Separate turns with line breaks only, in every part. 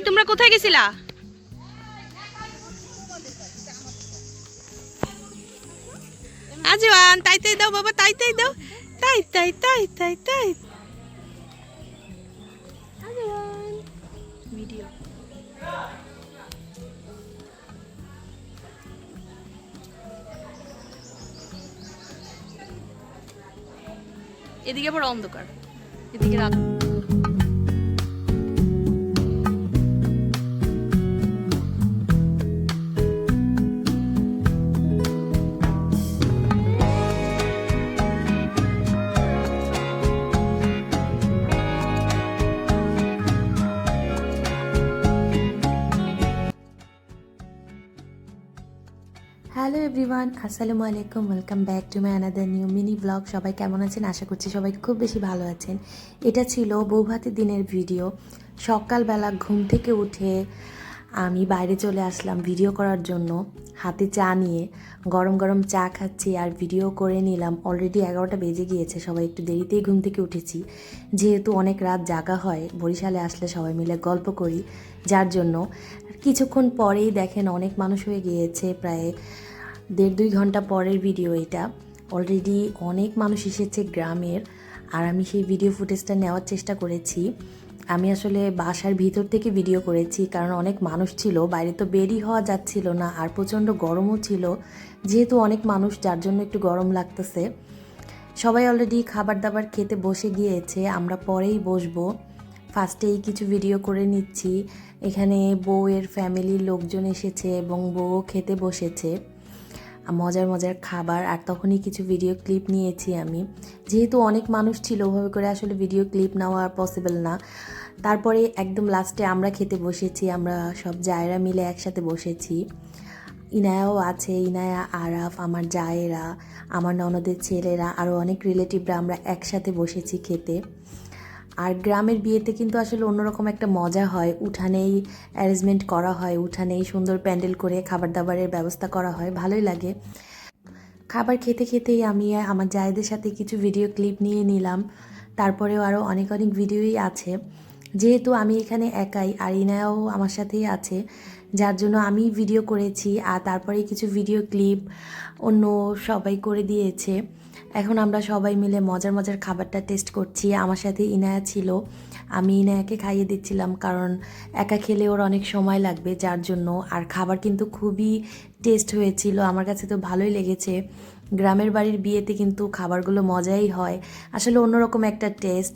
তোমরা কোথায় গেছিলা? আজওয়ান তাই তাই দাও বাবা, তাই তাই দাও, তাই তাই তাই তাই তাই। ভিডিও এদিকে বড় অন্ধকার, এদিকে রাত।
হ্যালো এভরিওয়ান, আসসালামু আলাইকুম, welcome back to my another new mini blog. সবাই কেমন আছেন? আশা করছি সবাই খুব বেশি ভালো আছেন। এটা ছিল বৌভাতের দিনের ভিডিও। সকালবেলা ঘুম থেকে উঠে আমি বাইরে চলে আসলাম ভিডিও করার জন্য, হাতে চা নিয়ে। গরম গরম চা খাচ্ছি আর ভিডিও করে নিলাম। অলরেডি 11টা বেজে গিয়েছে, সবাই একটু দেরিতেই ঘুম থেকে উঠেছি, যেহেতু অনেক রাত জাগা হয়। বরিশালে আসলে সবাই মিলে গল্প করি, যার জন্য কিছুক্ষণ পরেই দেখেন অনেক মানুষ হয়ে গিয়েছে। প্রায় 1.5-2 ঘন্টা পরের ভিডিও এটা। অলরেডি অনেক মানুষ এসেছে গ্রামের, আর আমি সেই ভিডিও ফুটেজটা নেওয়ার চেষ্টা করেছি। আমি আসলে বাসার ভিতর থেকে ভিডিও করেছি, কারণ অনেক মানুষ ছিল, বাইরে তো বেরই হওয়া যাচ্ছিল না, আর প্রচণ্ড গরমও ছিল। যেহেতু অনেক মানুষ, যার জন্য একটু গরম লাগতেছে। সবাই অলরেডি খাবার দাবার খেতে বসে গিয়েছে, আমরা পরেই বসবো। ফার্স্টেই কিছু ভিডিও করে নিচ্ছি। এখানে বউয়ের ফ্যামিলির লোকজন এসেছে এবং বউ খেতে বসেছে মজার মজার খাবার, আর তখনই কিছু ভিডিও ক্লিপ নিয়েছি আমি। যেহেতু অনেক মানুষ ছিল, ওভাবে করে আসলে ভিডিও ক্লিপ নেওয়া পসিবল না। তারপরে একদম লাস্টে আমরা খেতে বসেছি, আমরা সব জায়েরা মিলে একসাথে বসেছি। ইনায়াও আছে, ইনায়া, আরাফ, আমার জায়েরা, আমার ননদের ছেলেরা, আরও অনেক রিলেটিভরা, আমরা একসাথে বসেছি খেতে। আর গ্রামের বিয়েতে কিন্তু আসলে অন্যরকম একটা মজা হয়। উঠানেই অ্যারেঞ্জমেন্ট করা হয়, উঠানেই সুন্দর প্যান্ডেল করে খাবার দাবারের ব্যবস্থা করা হয়, ভালোই লাগে। খাবার খেতে খেতেই আমি আমার জায়েদের সাথে কিছু ভিডিও ক্লিপ নিয়ে নিলাম। তারপরেও আরও অনেক অনেক ভিডিওই আছে। যেহেতু আমি এখানে একাই, আর ইনায়াও আমার সাথেই আছে, যার জন্য আমি ভিডিও করেছি, আর তারপরে কিছু ভিডিও ক্লিপ অন্য সবাই করে দিয়েছে। এখন আমরা সবাই মিলে মজার মজার খাবারটা টেস্ট করছি। আমার সাথে ইনায়া ছিল, আমি ইনায়াকে খাইয়ে দিচ্ছিলাম, কারণ একা খেলে ওর অনেক সময় লাগবে, যার জন্য। আর খাবার কিন্তু খুবই টেস্ট হয়েছিল, আমার কাছে তো ভালোই লেগেছে। গ্রামের বাড়ির বিয়েতে কিন্তু খাবারগুলো মজাই হয়, আসলে অন্যরকম একটা টেস্ট।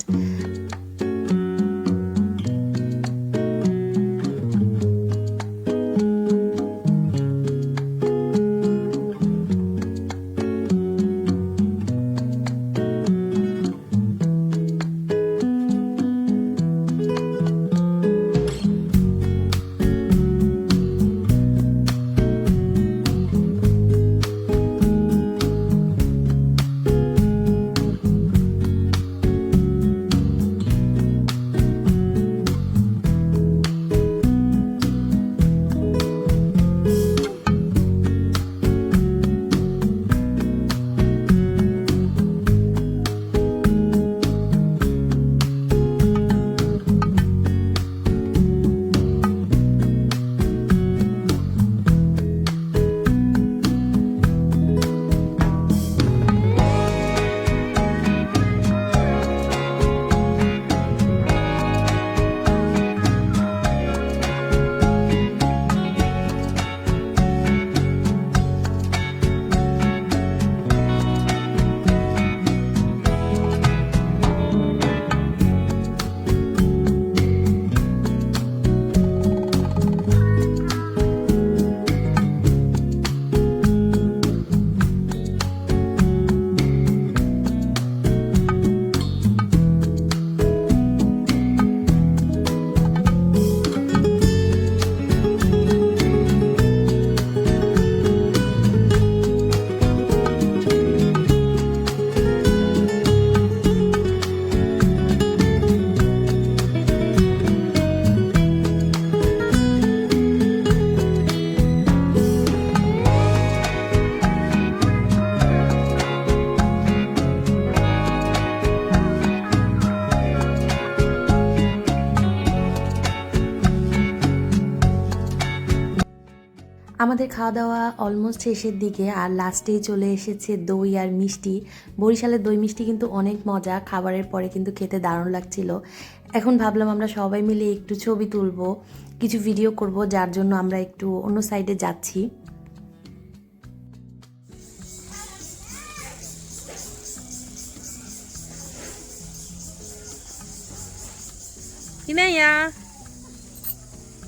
আমাদের খাওয়া দাওয়া অলমোস্ট শেষের দিকে, আর লাস্টেই চলে এসেছে দই আর মিষ্টি। বরিশালের দই মিষ্টি কিন্তু অনেক মজা, খাবারের পরে কিন্তু খেতে দারুণ লাগছিল। এখন ভাবলাম আমরা সবাই মিলে একটু ছবি তুলবো, কিছু ভিডিও করব, যার জন্য আমরা একটু অন্য সাইডে যাচ্ছি।
ইনাইয়া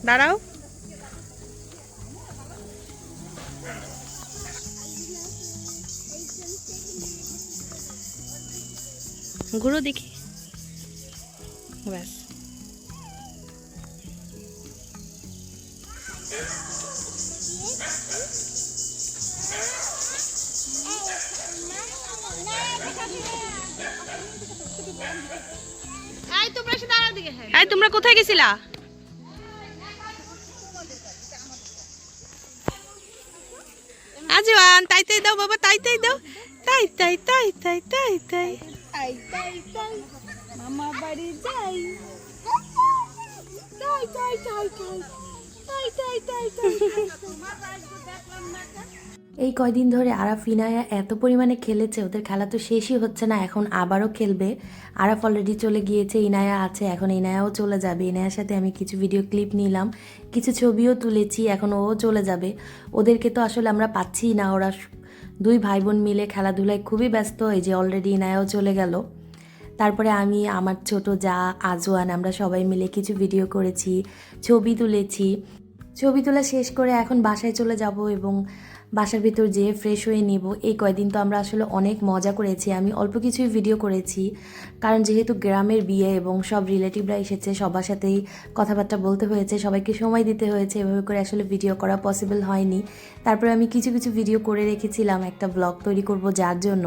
দাঁড়াও। ঘুরো দেখি, ব্যাস। তোমরা কোথায় গেছিলা? আজওয়ান তাই তাই দাও বাবা, তাই তাই দাও, তাই তাই তাই তাই তাই তাই
তাই তাই তাই মামা বাড়ি যাই, তাই তাই তাই তাই তাই তাই তাই তাই।
এই কয়দিন ধরে আরাফ ইনায়া এত পরিমাণে খেলেছে, ওদের খেলা তো শেষই হচ্ছে না, এখন আবারও খেলবে। আরাফ অলরেডি চলে গিয়েছে, ইনায়া আছে, এখন ইনায়াও চলে যাবে। ইনায়ার সাথে আমি কিছু ভিডিও ক্লিপ নিলাম, কিছু ছবিও তুলেছি, এখন ও চলে যাবে। ওদেরকে তো আসলে আমরা পাচ্ছি না, ওরা দুই ভাই বোন মিলে খেলাধুলায় খুবই ব্যস্ত। এই যে অলরেডি ইনায়াও চলে গেল। তারপরে আমি, আমার ছোট যা আজওয়ান, আমরা সবাই মিলে কিছু ভিডিও করেছি, ছবি তুলেছি। ছবি তোলা শেষ করে এখন বাসায় চলে যাব এবং বাসার ভিতর যেয়ে ফ্রেশ হয়ে নিব। এই কয়দিন তো আমরা আসলে অনেক মজা করেছি, আমি অল্প কিছুই ভিডিও করেছি, কারণ যেহেতু গ্রামের বিয়ে এবং সব রিলেটিভরা এসেছে, সবার সাথেই কথাবার্তা বলতে হয়েছে, সবাইকে সময় দিতে হয়েছে, এভাবে করে আসলে ভিডিও করা পসিবল হয়নি। তারপরে আমি কিছু কিছু ভিডিও করে রেখেছিলাম একটা ব্লগ তৈরি করব যার জন্য,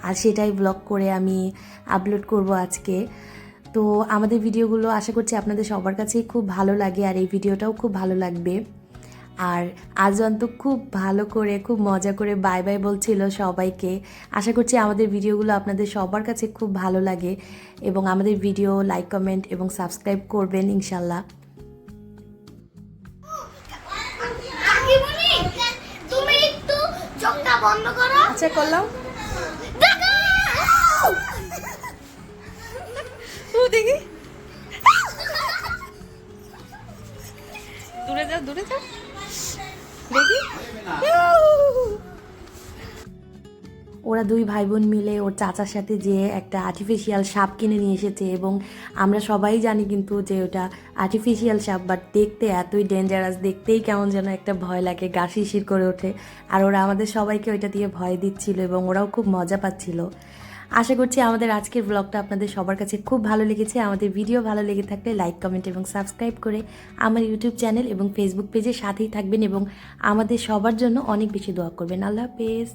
আর সেটাই ব্লগ করে আমি আপলোড করব আজকে। তো আমাদের ভিডিওগুলো আশা করছি আপনাদের সবার কাছেই খুব ভালো লাগে, আর এই ভিডিওটাও খুব ভালো লাগবে। আর আজওয়ান তো খুব ভালো করে, খুব মজা করে বাই বাই বলছিল সবাইকে। আশা করছি আমাদের ভিডিওগুলো আপনাদের সবার কাছে খুব ভালো লাগে এবং আমাদের ভিডিও লাইক, কমেন্ট এবং সাবস্ক্রাইব করবেন ইনশাল্লাহ।
তুমি একটু চোখটা বন্ধ করো।
আচ্ছা করলাম। দেখি, দূরে যাও, দূরে যাও, দেখি।
ওরা দুই ভাই বোন মিলে ওর চাচার সাথে যে একটা আর্টিফিশিয়াল সাপ কিনে নিয়ে এসেছে, এবং আমরা সবাই জানি কিন্তু যে ওটা আর্টিফিশিয়াল সাপ, বাট দেখতে এতই ডেঞ্জারাস, দেখতেই কেমন যেন একটা ভয় লাগে, গা শিরশির করে ওঠে। আর ওরা আমাদের সবাইকে ওইটা দিয়ে ভয় দিচ্ছিল এবং ওরাও খুব মজা পাচ্ছিল। আশা করছি আমাদের আজকের ব্লগটা আপনাদের সবার কাছে খুব ভালো লেগেছে। আমাদের ভিডিও ভালো লেগে থাকলে লাইক, কমেন্ট এবং সাবস্ক্রাইব করে আমার ইউটিউব চ্যানেল এবং ফেসবুক পেজের সাথেই থাকবেন এবং আমাদের সবার জন্য অনেক বেশি দোয়া করবেন। আল্লাহ হাফেজ।